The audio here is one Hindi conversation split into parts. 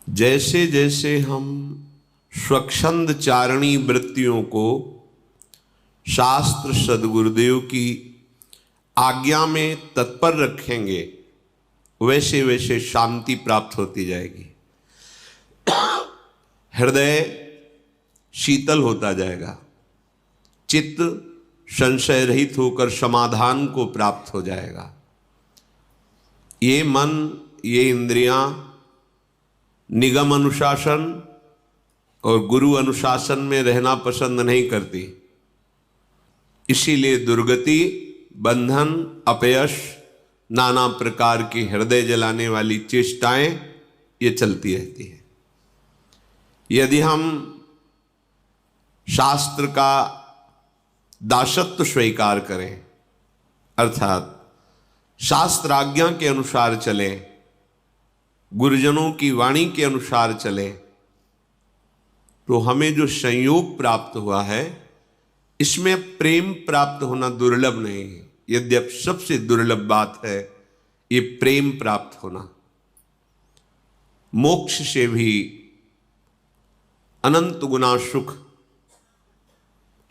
जैसे जैसे हम स्वच्छंद चारणी वृत्तियों को शास्त्र सद्गुरुदेव की आज्ञा में तत्पर रखेंगे, वैसे वैसे शांति प्राप्त होती जाएगी। हृदय शीतल होता जाएगा, चित्त संशय रहित होकर समाधान को प्राप्त हो जाएगा। ये मन, ये इंद्रियां निगम अनुशासन और गुरु अनुशासन में रहना पसंद नहीं करती, इसीलिए दुर्गति, बंधन, अपयश, नाना प्रकार की हृदय जलाने वाली चेष्टाएं ये चलती रहती है। यदि हम शास्त्र का दासत्व स्वीकार करें, अर्थात शास्त्र आज्ञा के अनुसार चले, गुरुजनों की वाणी के अनुसार चले, तो हमें जो संयोग प्राप्त हुआ है इसमें प्रेम प्राप्त होना दुर्लभ नहीं है। यद्यप सबसे दुर्लभ बात है ये प्रेम प्राप्त होना। मोक्ष से भी अनंत गुना सुख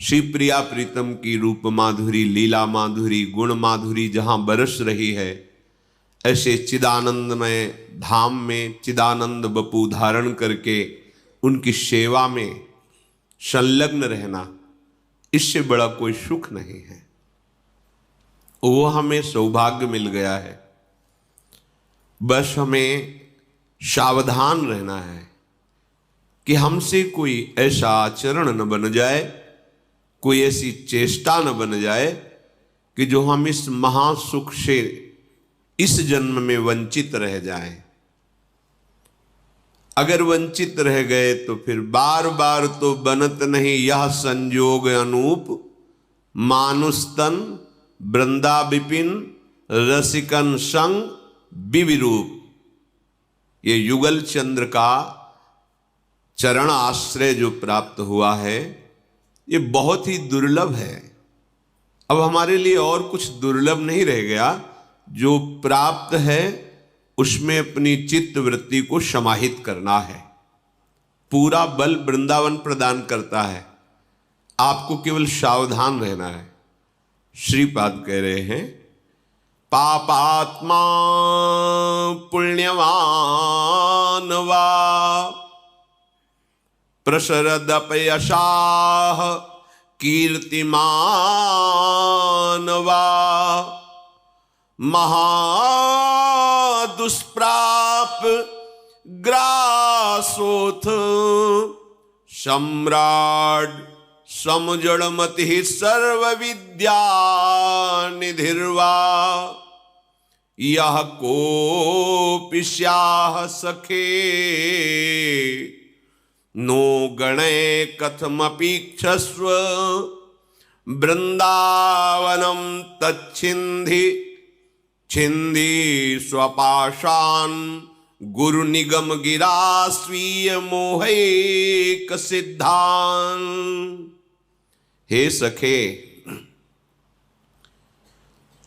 श्री प्रिया प्रीतम की रूप माधुरी, लीला माधुरी, गुण माधुरी जहां बरस रही है, ऐसे चिदानंदमय धाम में चिदानंद बपू धारण करके उनकी सेवा में संलग्न रहना, इससे बड़ा कोई सुख नहीं है। वो हमें सौभाग्य मिल गया है। बस हमें सावधान रहना है कि हमसे कोई ऐसा आचरण न बन जाए, कोई ऐसी चेष्टा न बन जाए कि जो हम इस महासुख से इस जन्म में वंचित रह जाएं। अगर वंचित रह गए तो फिर बार बार तो बनत नहीं यह संजोग अनूप, मानुस्तन वृंदा विपिन रसिकन संग विविरूप। ये युगल चंद्र का चरण आश्रय जो प्राप्त हुआ है ये बहुत ही दुर्लभ है। अब हमारे लिए और कुछ दुर्लभ नहीं रह गया, जो प्राप्त है उसमें अपनी चित्त वृत्ति को समाहित करना है। पूरा बल वृंदावन प्रदान करता है, आपको केवल सावधान रहना है। श्रीपाद कह रहे हैं, पापात्मा पुण्यवान वा प्रसरदपयशाः कीर्तिमान वा महादुष्प्राप ग्रासोथ सम्राट समजड़मति सर्वविद्या निधिर्वा यह कोपि स्याः सखे नो गणे कथमपीक्षस्व वृंदावनम तच्छिंधि छिंदी स्वपाशान गुरु निगम गिरा स्वीय मोहैक सिद्धान। हे सखे,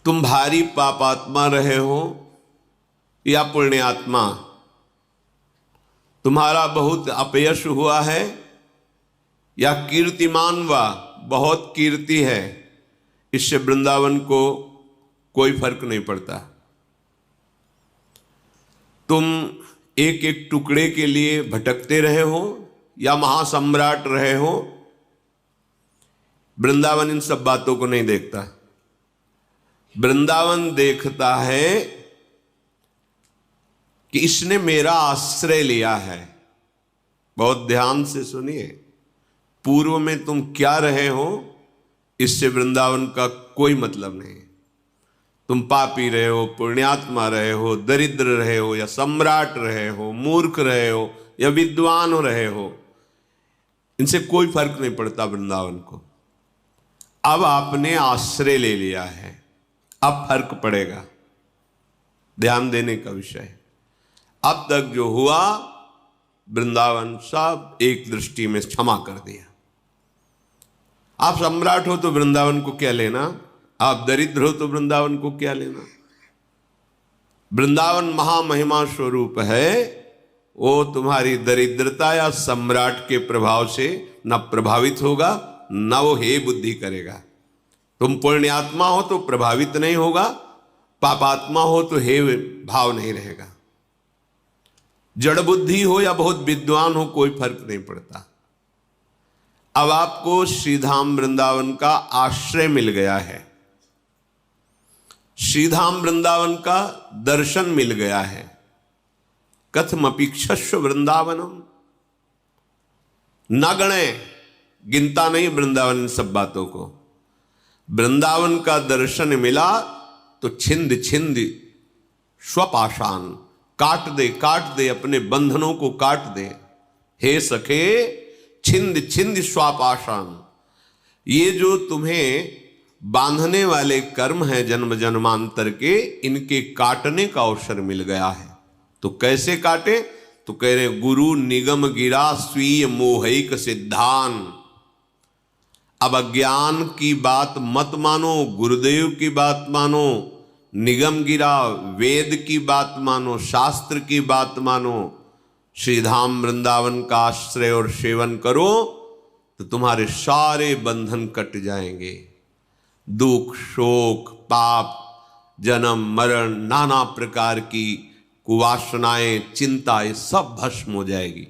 तुम भारी पापात्मा रहे हो या पुण्यात्मा, तुम्हारा बहुत अपयश हुआ है या कीर्तिमान वा बहुत कीर्ति है, इससे वृंदावन को कोई फर्क नहीं पड़ता। तुम एक एक टुकड़े के लिए भटकते रहे हो या महासम्राट रहे हो, वृंदावन इन सब बातों को नहीं देखता। वृंदावन देखता है कि इसने मेरा आश्रय लिया है। बहुत ध्यान से सुनिए, पूर्व में तुम क्या रहे हो इससे वृंदावन का कोई मतलब नहीं। तुम पापी रहे हो, पुण्यात्मा रहे हो, दरिद्र रहे हो या सम्राट रहे हो, मूर्ख रहे हो या विद्वान रहे हो, इनसे कोई फर्क नहीं पड़ता वृंदावन को। अब आपने आश्रय ले लिया है, अब फर्क पड़ेगा। ध्यान देने का विषय है। अब तक जो हुआ वृंदावन सब एक दृष्टि में क्षमा कर दिया। आप सम्राट हो तो वृंदावन को क्या लेना, आप दरिद्र हो तो वृंदावन को क्या लेना। वृंदावन महामहिमा स्वरूप है, वो तुम्हारी दरिद्रता या सम्राट के प्रभाव से न प्रभावित होगा, न वो हे बुद्धि करेगा। तुम पुण्यात्मा हो तो प्रभावित नहीं होगा, पापात्मा हो तो हे भाव नहीं रहेगा। जड़ बुद्धि हो या बहुत विद्वान हो, कोई फर्क नहीं पड़ता। अब आपको श्रीधाम वृंदावन का आश्रय मिल गया है, श्रीधाम वृंदावन का दर्शन मिल गया है। कथमपीक्षस्व वृंदावनम, न गणे, गिनता नहीं वृंदावन इन सब बातों को। वृंदावन का दर्शन मिला तो छिंद छिंद स्वपाषाण, काट दे अपने बंधनों को काट दे। हे सखे छिंद छिंद स्वापाषाण, ये जो तुम्हें बांधने वाले कर्म हैं जन्म जन्मांतर के, इनके काटने का अवसर मिल गया है। तो कैसे काटे? तो कह रहे गुरु निगम गिरा स्वीय मोहिक सिद्धान। अब अज्ञान की बात मत मानो, गुरुदेव की बात मानो, निगम गिरा वेद की बात मानो, शास्त्र की बात मानो, श्रीधाम वृंदावन का आश्रय और सेवन करो तो तुम्हारे सारे बंधन कट जाएंगे। दुख, शोक, पाप, जन्म मरण, नाना प्रकार की कुवासनाएं, चिंता, ये सब भस्म हो जाएगी।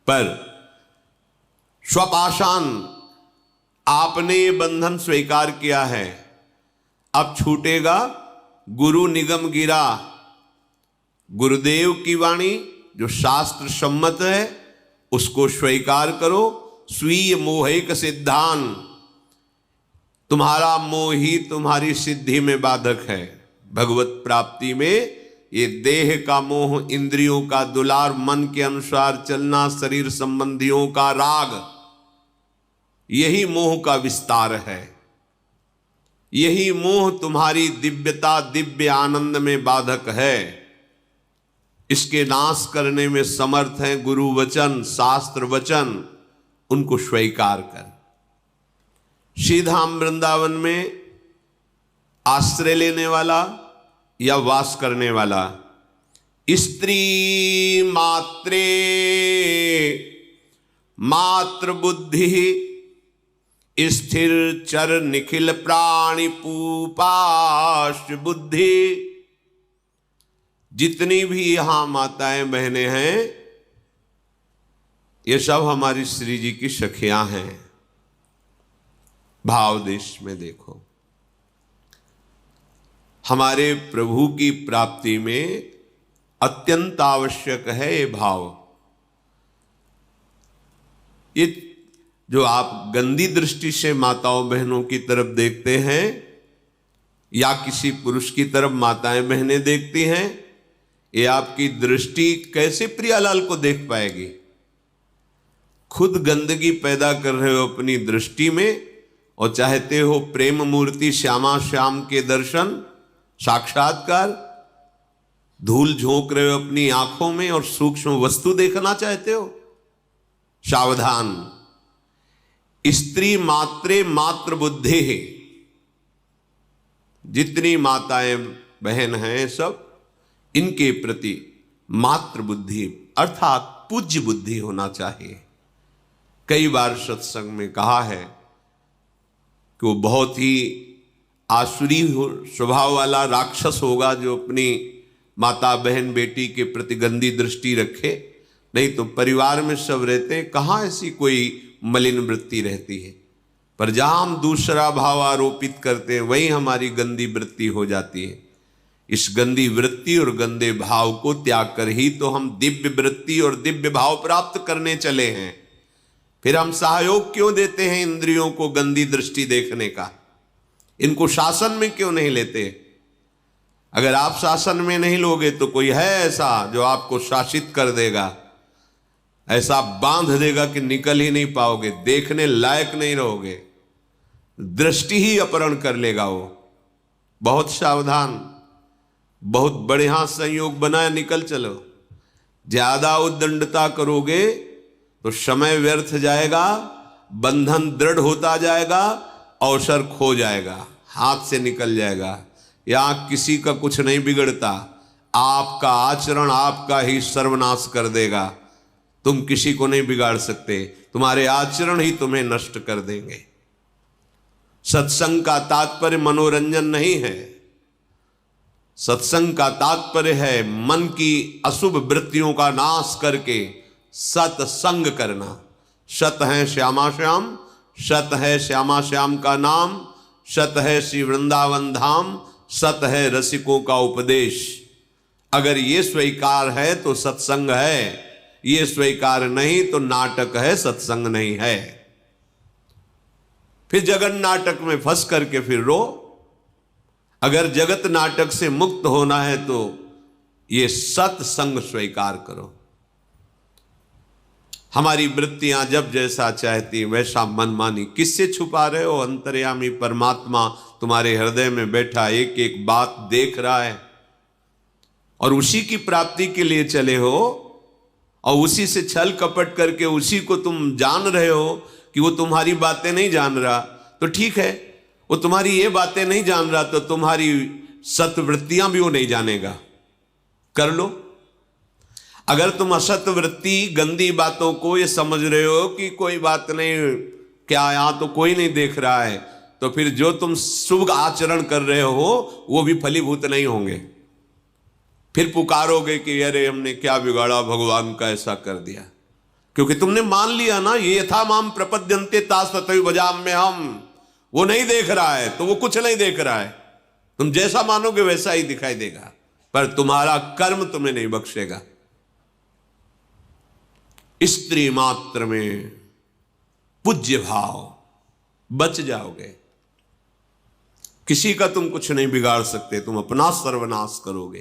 पर स्वपाषाण, आपने ये बंधन स्वीकार किया है, अब छूटेगा। गुरु निगम गिरा, गुरुदेव की वाणी जो शास्त्र सम्मत है उसको स्वीकार करो। स्वीय मोहिक सिद्धान, तुम्हारा मोह ही तुम्हारी सिद्धि में बाधक है। भगवत प्राप्ति में ये देह का मोह, इंद्रियों का दुलार, मन के अनुसार चलना, शरीर संबंधियों का राग, यही मोह का विस्तार है। यही मोह तुम्हारी दिव्यता, दिव्य आनंद में बाधक है। इसके नाश करने में समर्थ है गुरु वचन, शास्त्र वचन, उनको स्वीकार कर। श्रीधाम वृंदावन में आश्रय लेने वाला या वास करने वाला, स्त्री मात्रे मात्र बुद्धि स्थिर चर निखिल प्राणी पूपाश बुद्धि। जितनी भी यहां माताएं बहनें हैं, ये सब हमारी श्री जी की सखियां हैं। भाव देश में देखो, हमारे प्रभु की प्राप्ति में अत्यंत आवश्यक है ये भाव। ये जो आप गंदी दृष्टि से माताओं बहनों की तरफ देखते हैं या किसी पुरुष की तरफ माताएं बहनें देखती हैं, ये आपकी दृष्टि कैसे प्रियालाल को देख पाएगी? खुद गंदगी पैदा कर रहे हो अपनी दृष्टि में और चाहते हो प्रेम मूर्ति श्यामा श्याम के दर्शन, साक्षात्कार। धूल झोंक रहे हो अपनी आंखों में और सूक्ष्म वस्तु देखना चाहते हो। सावधान, स्त्री मात्रे मात्र बुद्धि है। जितनी माताएं बहन हैं सब, इनके प्रति मात्र बुद्धि अर्थात पूज्य बुद्धि होना चाहिए। कई बार सत्संग में कहा है कि वो बहुत ही आसुरी स्वभाव वाला राक्षस होगा जो अपनी माता बहन बेटी के प्रति गंदी दृष्टि रखे। नहीं तो परिवार में सब रहते हैं, कहाँ ऐसी कोई मलिन वृत्ति रहती है। पर जहां हम दूसरा भाव आरोपित करते हैं वही हमारी गंदी वृत्ति हो जाती है। इस गंदी वृत्ति और गंदे भाव को त्याग कर ही तो हम दिव्य वृत्ति और दिव्य भाव प्राप्त करने चले हैं। फिर हम सहयोग क्यों देते हैं इंद्रियों को गंदी दृष्टि देखने का? इनको शासन में क्यों नहीं लेते? अगर आप शासन में नहीं लोगे तो कोई है ऐसा जो आपको शासित कर देगा, ऐसा बांध देगा कि निकल ही नहीं पाओगे, देखने लायक नहीं रहोगे, दृष्टि ही अपहरण कर लेगा वो। बहुत सावधान, बहुत बढ़िया संयोग बनाए, निकल चलो। ज्यादा उद्दंडता करोगे तो समय व्यर्थ जाएगा, बंधन दृढ़ होता जाएगा, अवसर खो जाएगा, हाथ से निकल जाएगा। यहां किसी का कुछ नहीं बिगड़ता। आपका आचरण आपका ही सर्वनाश कर देगा। तुम किसी को नहीं बिगाड़ सकते, तुम्हारे आचरण ही तुम्हें नष्ट कर देंगे। सत्संग का तात्पर्य मनोरंजन नहीं है, सत्संग का तात्पर्य है मन की अशुभ वृत्तियों का नाश करके सत्संग करना। सत है श्यामा श्याम, सत है श्यामा श्याम का नाम, सत है श्री वृंदावन धाम, सत है रसिकों का उपदेश। अगर ये स्वीकार है तो सत्संग है, ये स्वीकार नहीं तो नाटक है, सत्संग नहीं है। फिर जगत नाटक में फंस करके फिर रो। अगर जगत नाटक से मुक्त होना है तो ये सत्संग स्वीकार करो। हमारी वृत्तियां जब जैसा चाहती वैसा मनमानी, किससे छुपा रहे हो? अंतर्यामी परमात्मा तुम्हारे हृदय में बैठा एक एक बात देख रहा है और उसी की प्राप्ति के लिए चले हो और उसी से छल कपट करके उसी को तुम जान रहे हो कि वो तुम्हारी बातें नहीं जान रहा, तो ठीक है, वो तुम्हारी ये बातें नहीं जान रहा तो तुम्हारी सत्वृत्तियां भी वो नहीं जानेगा, कर लो। अगर तुम असत्वृत्ति गंदी बातों को ये समझ रहे हो कि कोई बात नहीं, क्या यहां तो कोई नहीं देख रहा है, तो फिर जो तुम शुभ आचरण कर रहे हो वो भी फलीभूत नहीं होंगे। फिर पुकारोगे कि अरे हमने क्या बिगाड़ा, भगवान का ऐसा कर दिया, क्योंकि तुमने मान लिया ना, ये यथा माम प्रपद्यन्ते तास तथैव भजाम्य हम। वो नहीं देख रहा है तो वो कुछ नहीं देख रहा है, तुम जैसा मानोगे वैसा ही दिखाई देगा, पर तुम्हारा कर्म तुम्हें नहीं बख्शेगा। स्त्री मात्र में पूज्य भाव, बच जाओगे। किसी का तुम कुछ नहीं बिगाड़ सकते, तुम अपना सर्वनाश करोगे।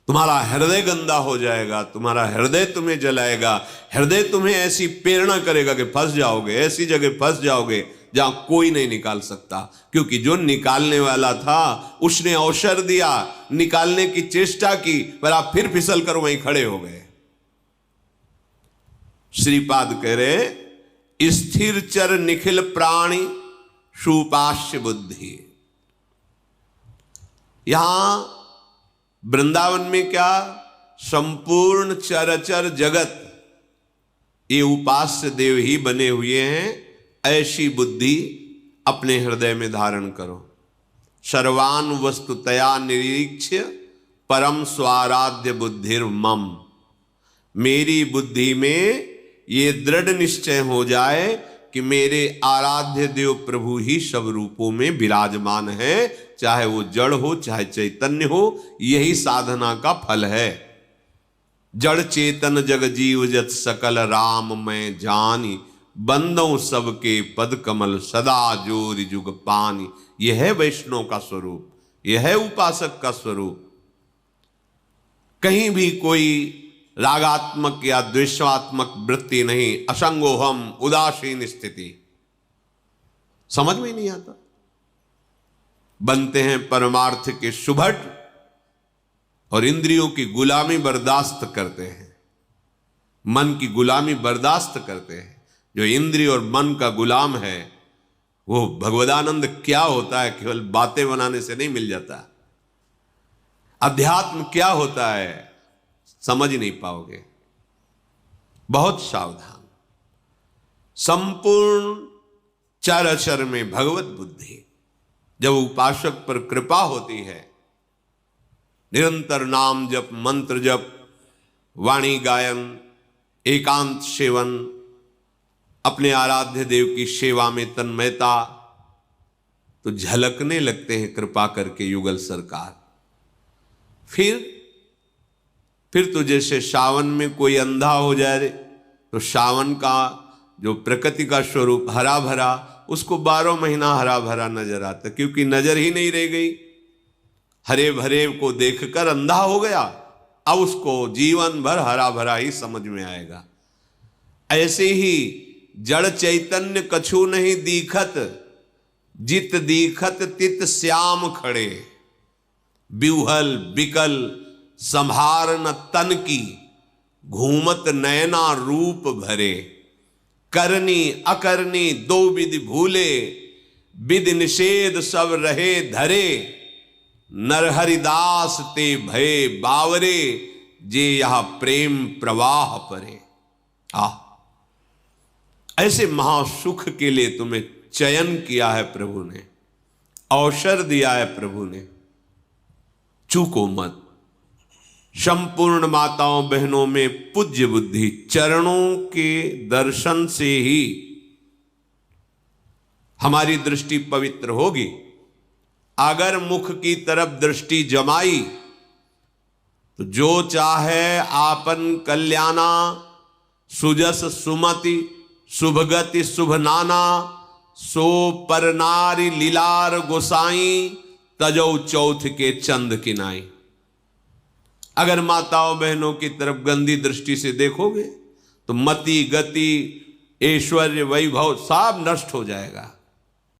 तुम्हारा हृदय गंदा हो जाएगा, तुम्हारा हृदय तुम्हें जलाएगा, हृदय तुम्हें ऐसी प्रेरणा करेगा कि फंस जाओगे, ऐसी जगह फंस जाओगे जहां कोई नहीं निकाल सकता, क्योंकि जो निकालने वाला था उसने अवसर दिया, निकालने की चेष्टा की, पर आप फिर फिसल कर वहीं खड़े हो गए। श्रीपाद कह रहे स्थिर चर निखिल प्राणी सुपाश्य बुद्धि। यहां वृंदावन में क्या संपूर्ण चराचर जगत ये उपास्य देव ही बने हुए हैं, ऐसी बुद्धि अपने हृदय में धारण करो। सर्वान वस्तुतया निरीक्ष्य परम स्वाराध्य बुद्धिर मम। मेरी बुद्धि में ये दृढ़ निश्चय हो जाए कि मेरे आराध्य देव प्रभु ही सब रूपों में विराजमान है, चाहे वो जड़ हो चाहे चैतन्य हो, यही साधना का फल है। जड़ चेतन जग जीव जत सकल राम मैं जानी, बंदों सबके पद कमल सदा जोर जुग पानी। यह है वैष्णव का स्वरूप, यह है उपासक का स्वरूप। कहीं भी कोई रागात्मक या द्वेषात्मक वृत्ति नहीं, असंगोहम उदासीन स्थिति, समझ में नहीं आता। बनते हैं परमार्थ के सुभट और इंद्रियों की गुलामी बर्दाश्त करते हैं, मन की गुलामी बर्दाश्त करते हैं। जो इंद्रिय और मन का गुलाम है वो भगवदानंद क्या होता है केवल बातें बनाने से नहीं मिल जाता। अध्यात्म क्या होता है समझ नहीं पाओगे। बहुत सावधान। संपूर्ण चराचर में भगवत बुद्धि। जब उपासक पर कृपा होती है, निरंतर नाम जप, मंत्र जप, वाणी गायन, एकांत सेवन, अपने आराध्य देव की सेवा में तन्मयता, तो झलकने लगते हैं कृपा करके युगल सरकार। फिर तो जैसे सावन में कोई अंधा हो जाए तो सावन का जो प्रकृति का स्वरूप हरा भरा, उसको 12 महीना हरा भरा नजर आता, क्योंकि नजर ही नहीं रह गई। हरे भरे को देखकर अंधा हो गया, अब उसको जीवन भर हरा भरा ही समझ में आएगा। ऐसे ही जड़ चैतन्य कछु नहीं दीखत, जित दीखत तित श्याम खड़े। बिहुल बिकल संभार न तन की, घूमत नयना रूप भरे। करनी अकरनी दो विधि भूले, विधि निषेध सब रहे धरे। नरहरिदास ते भय बावरे, जे यह प्रेम प्रवाह परे। ऐसे महासुख के लिए तुम्हें चयन किया है प्रभु ने, अवसर दिया है प्रभु ने, चूको मत। संपूर्ण माताओं बहनों में पूज्य बुद्धि, चरणों के दर्शन से ही हमारी दृष्टि पवित्र होगी। अगर मुख की तरफ दृष्टि जमाई तो जो चाहे आपन कल्याणा, सुजस सुमति शुभगति शुभ नाना, सो पर नारी लीलार गोसाई, तजौ चौथ के चंद किनाई। अगर माताओं बहनों की तरफ गंदी दृष्टि से देखोगे तो मति गति ऐश्वर्य वैभव सब नष्ट हो जाएगा।